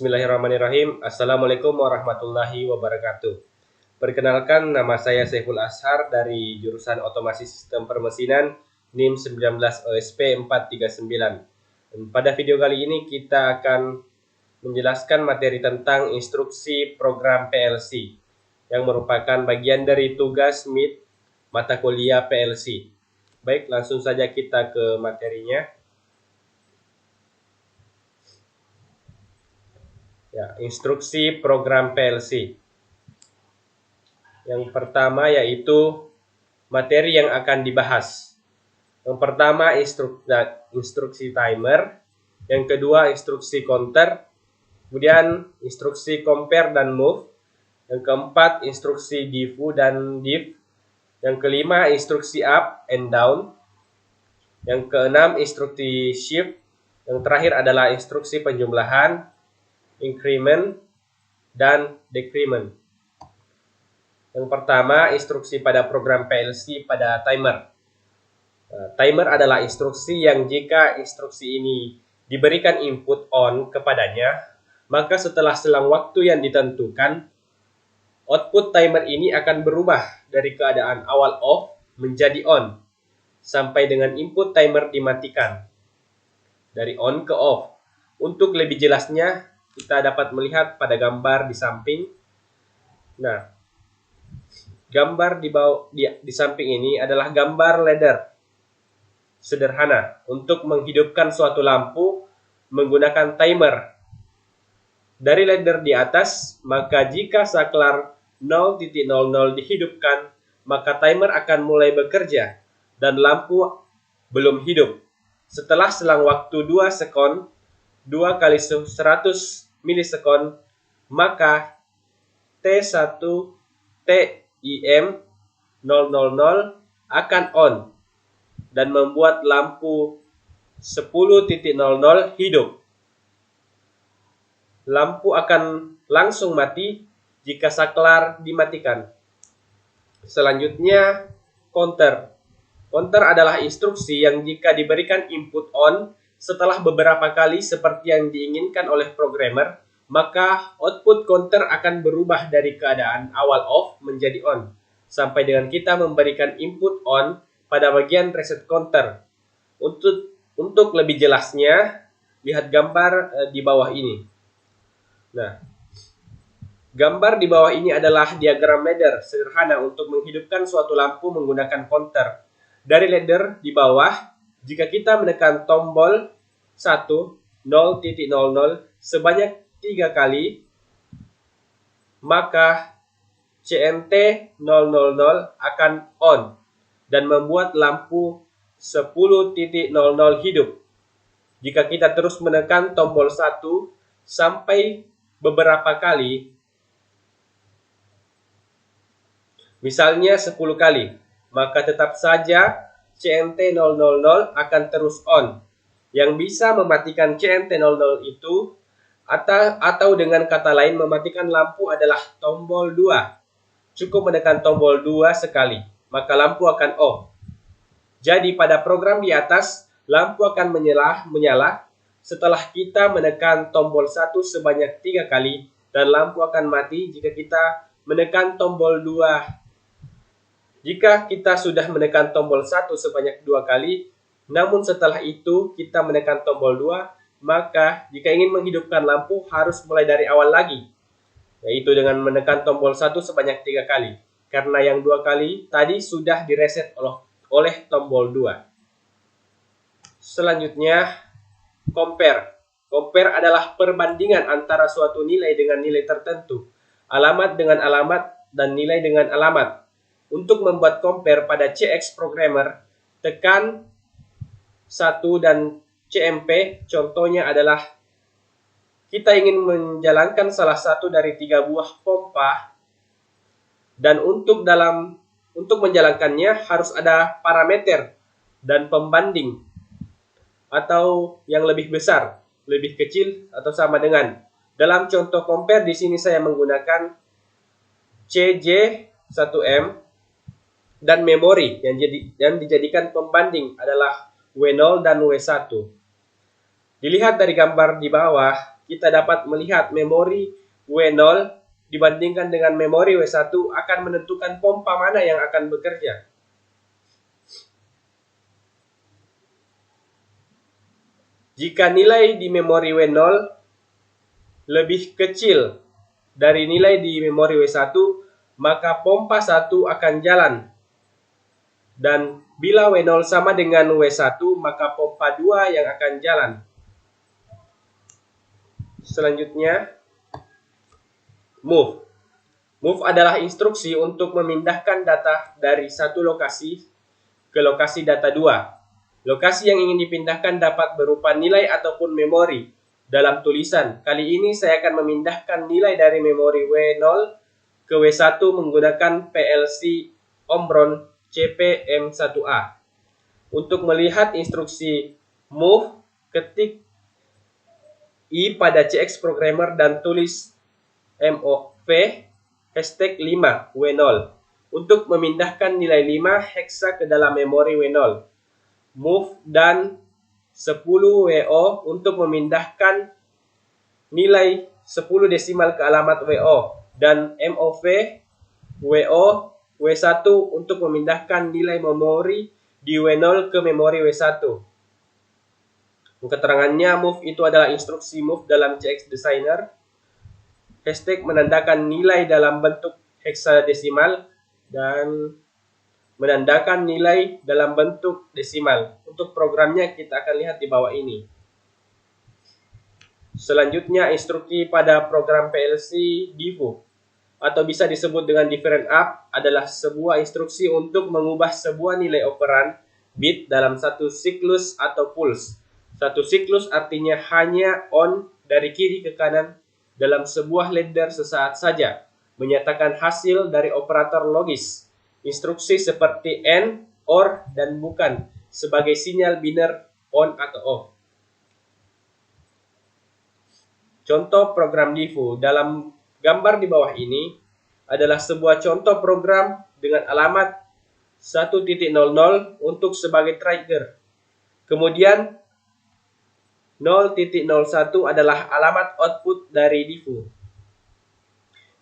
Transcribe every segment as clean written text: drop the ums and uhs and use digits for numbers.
Bismillahirrahmanirrahim. Assalamualaikum warahmatullahi wabarakatuh. Perkenalkan, nama saya Saiful Ashar dari jurusan Otomasi Sistem Permesinan NIM 19 OSP 439. Pada video kali ini kita akan menjelaskan materi tentang instruksi program PLC yang merupakan bagian dari tugas MIT mata kuliah PLC. Baik, langsung saja kita ke materinya. Ya, instruksi program PLC. Yang pertama yaitu materi yang akan dibahas. Yang pertama instruksi timer, yang kedua instruksi counter, kemudian instruksi compare dan move, yang keempat instruksi diff dan diff, yang kelima instruksi up and down, yang keenam instruksi shift, yang terakhir adalah instruksi penjumlahan, increment, dan decrement. Yang pertama, instruksi pada program PLC pada timer. Timer adalah instruksi yang jika instruksi ini diberikan input on kepadanya, maka setelah selang waktu yang ditentukan, output timer ini akan berubah dari keadaan awal off menjadi on, sampai dengan input timer dimatikan, dari on ke off. Untuk lebih jelasnya, kita dapat melihat pada gambar di samping. Nah, gambar di samping ini adalah gambar ladder sederhana untuk menghidupkan suatu lampu menggunakan timer. Dari ladder di atas, maka jika saklar 0.00 dihidupkan, maka timer akan mulai bekerja dan lampu belum hidup. Setelah selang waktu 2 sekon, 2 kali 100 milisekon, maka T1 TIM 000 akan on dan membuat lampu 10.00 hidup. Lampu akan langsung mati jika saklar dimatikan. Selanjutnya, counter. Counter adalah instruksi yang jika diberikan input on setelah beberapa kali seperti yang diinginkan oleh programmer, maka output counter akan berubah dari keadaan awal off menjadi on, sampai dengan kita memberikan input on pada bagian reset counter. Untuk lebih jelasnya, lihat gambar di bawah ini. Nah, gambar di bawah ini adalah diagram ladder sederhana untuk menghidupkan suatu lampu menggunakan counter. Dari ladder di bawah, jika kita menekan tombol 0.00 sebanyak 3 kali, maka CNT 000 akan on dan membuat lampu 10.00 hidup. Jika kita terus menekan tombol 1 sampai beberapa kali, misalnya 10 kali, maka tetap saja CNT 000 akan terus on. Yang bisa mematikan CNT 00 itu atau dengan kata lain mematikan lampu adalah tombol 2. Cukup menekan tombol 2 sekali, maka lampu akan off. Jadi pada program di atas, lampu akan menyala setelah kita menekan tombol 1 sebanyak 3 kali, dan lampu akan mati jika kita menekan tombol 2. Jika kita sudah menekan tombol 1 sebanyak 2 kali, namun setelah itu kita menekan tombol 2, maka jika ingin menghidupkan lampu harus mulai dari awal lagi, yaitu dengan menekan tombol 1 sebanyak 3 kali, karena yang 2 kali tadi sudah direset oleh tombol 2. Selanjutnya, compare. Compare adalah perbandingan antara suatu nilai dengan nilai tertentu, alamat dengan alamat, dan nilai dengan alamat. Untuk membuat compare pada CX Programmer, tekan 1 dan CMP. Contohnya adalah kita ingin menjalankan salah satu dari 3 buah pompa, dan untuk menjalankannya harus ada parameter dan pembanding, atau yang lebih besar, lebih kecil, atau sama dengan. Dalam contoh compare di sini saya menggunakan CJ1M, dan memori yang dijadikan pembanding adalah W0 dan W1. Dilihat dari gambar di bawah, kita dapat melihat memori W0 dibandingkan dengan memori W1 akan menentukan pompa mana yang akan bekerja. Jika nilai di memori W0 lebih kecil dari nilai di memori W1, maka pompa 1 akan jalan. Dan bila W0 sama dengan W1, maka pompa 2 yang akan jalan. Selanjutnya, move. Move adalah instruksi untuk memindahkan data dari satu lokasi ke lokasi data 2. Lokasi yang ingin dipindahkan dapat berupa nilai ataupun memori. Dalam tulisan, kali ini saya akan memindahkan nilai dari memori W0 ke W1 menggunakan PLC Omron CP-M1A. Untuk melihat instruksi move, ketik I pada CX Programmer dan tulis MOV hashtag 5 W0 untuk memindahkan nilai 5 hexa ke dalam memori W0. Move dan 10 WO untuk memindahkan nilai 10 desimal ke alamat WO, dan MOV WO W1 untuk memindahkan nilai memori di W0 ke memori W1. Keterangannya, move itu adalah instruksi move dalam CX Designer. Hashtag menandakan nilai dalam bentuk heksadesimal dan menandakan nilai dalam bentuk desimal. Untuk programnya kita akan lihat di bawah ini. Selanjutnya, instruksi pada program PLC DIVU atau bisa disebut dengan different up adalah sebuah instruksi untuk mengubah sebuah nilai operan bit dalam satu siklus atau pulse. Satu siklus artinya hanya on dari kiri ke kanan dalam sebuah ladder sesaat saja, menyatakan hasil dari operator logis. Instruksi seperti AND, OR, dan bukan sebagai sinyal biner on atau off. Contoh program DIVU dalam gambar di bawah ini adalah sebuah contoh program dengan alamat 1.00 untuk sebagai trigger. Kemudian 0.01 adalah alamat output dari DIVU.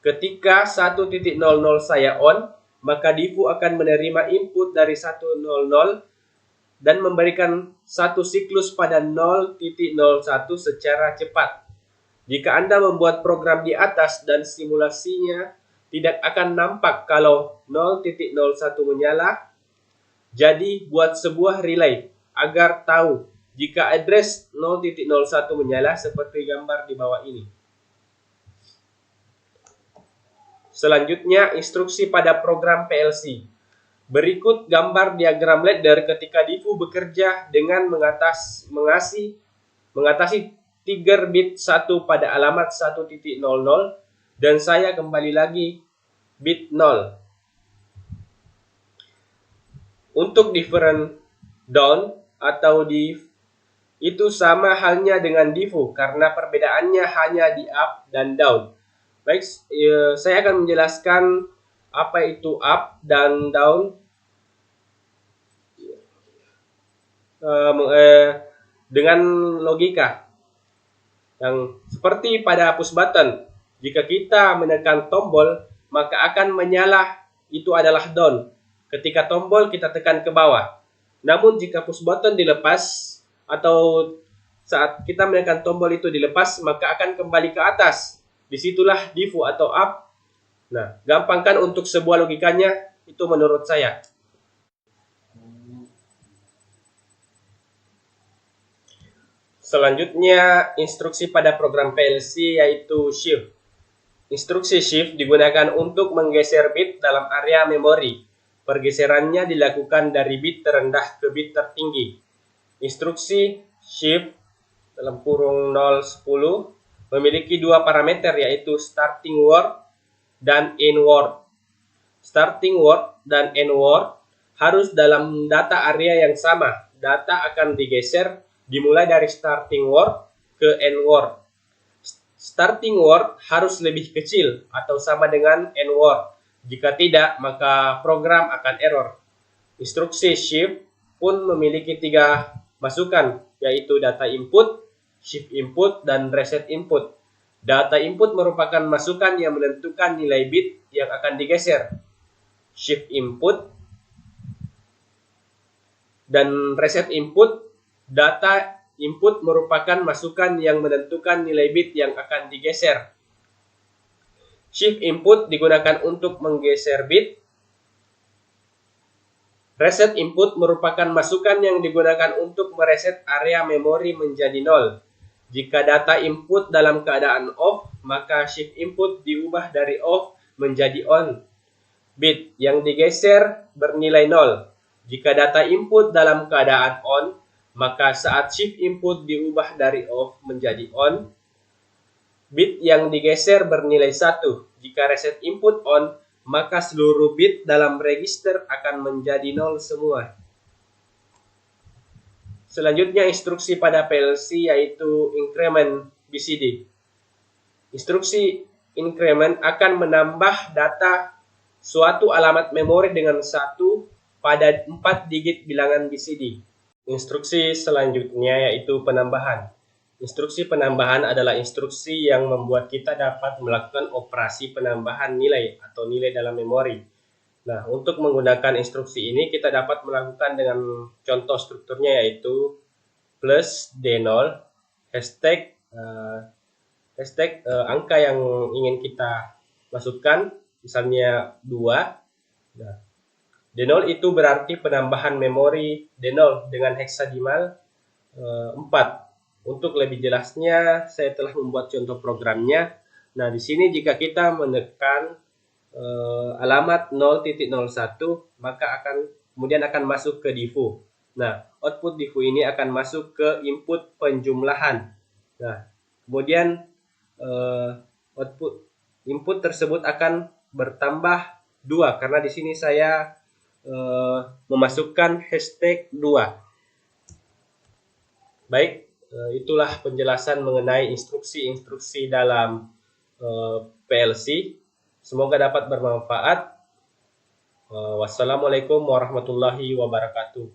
Ketika 1.00 saya on, maka DIVU akan menerima input dari 1.00 dan memberikan satu siklus pada 0.01 secara cepat. Jika Anda membuat program di atas dan simulasinya tidak akan nampak kalau 0.01 menyala, jadi buat sebuah relay agar tahu jika address 0.01 menyala seperti gambar di bawah ini. Selanjutnya, instruksi pada program PLC. Berikut gambar diagram ladder ketika DIVU bekerja dengan mengatasi trigger bit 1 pada alamat 1.00 dan saya kembali lagi bit 0. Untuk different down atau div itu sama halnya dengan DIVU karena perbedaannya hanya di up dan down. Baik, saya akan menjelaskan apa itu up dan down dengan logika yang seperti pada push button. Jika kita menekan tombol, maka akan menyala, itu adalah down ketika tombol kita tekan ke bawah. Namun jika push button dilepas atau saat kita menekan tombol itu dilepas, maka akan kembali ke atas. Disitulah DIVU atau up. Nah, gampang kan untuk sebuah logikanya? Itu menurut saya. Selanjutnya, instruksi pada program PLC yaitu shift. Instruksi shift digunakan untuk menggeser bit dalam area memori. Pergeserannya dilakukan dari bit terendah ke bit tertinggi. Instruksi shift dalam kurung 010 memiliki dua parameter yaitu starting word dan end word. Starting word dan end word harus dalam data area yang sama. Data akan digeser dimulai dari starting word ke end word. Starting word harus lebih kecil atau sama dengan end word. Jika tidak, maka program akan error. Instruksi shift pun memiliki tiga masukan, yaitu data input, shift input, dan reset input. Data input merupakan masukan yang menentukan nilai bit yang akan digeser. Shift input dan reset input, data input merupakan masukan yang menentukan nilai bit yang akan digeser. Shift input digunakan untuk menggeser bit. Reset input merupakan masukan yang digunakan untuk mereset area memori menjadi 0. Jika data input dalam keadaan off, maka shift input diubah dari off menjadi on. Bit yang digeser bernilai 0. Jika data input dalam keadaan on, maka saat shift input diubah dari off menjadi on, bit yang digeser bernilai 1. Jika reset input on, maka seluruh bit dalam register akan menjadi 0 semua. Selanjutnya instruksi pada PLC yaitu increment BCD. Instruksi increment akan menambah data suatu alamat memori dengan 1 pada 4 digit bilangan BCD. Instruksi selanjutnya yaitu penambahan. Instruksi penambahan adalah instruksi yang membuat kita dapat melakukan operasi penambahan nilai atau nilai dalam memori. Nah, untuk menggunakan instruksi ini kita dapat melakukan dengan contoh strukturnya yaitu plus D0, hashtag angka yang ingin kita masukkan, misalnya 2. Nah, D0 itu berarti penambahan memori D0 dengan heksadesimal 4. Untuk lebih jelasnya, saya telah membuat contoh programnya. Nah, di sini jika kita menekan alamat 0.01, maka kemudian akan masuk ke divu. Nah, output divu ini akan masuk ke input penjumlahan. Nah, kemudian output input tersebut akan bertambah 2 karena di sini saya memasukkan hashtag 2. Baik. Itulah penjelasan mengenai instruksi-instruksi dalam PLC. Semoga dapat bermanfaat. Wassalamualaikum warahmatullahi wabarakatuh.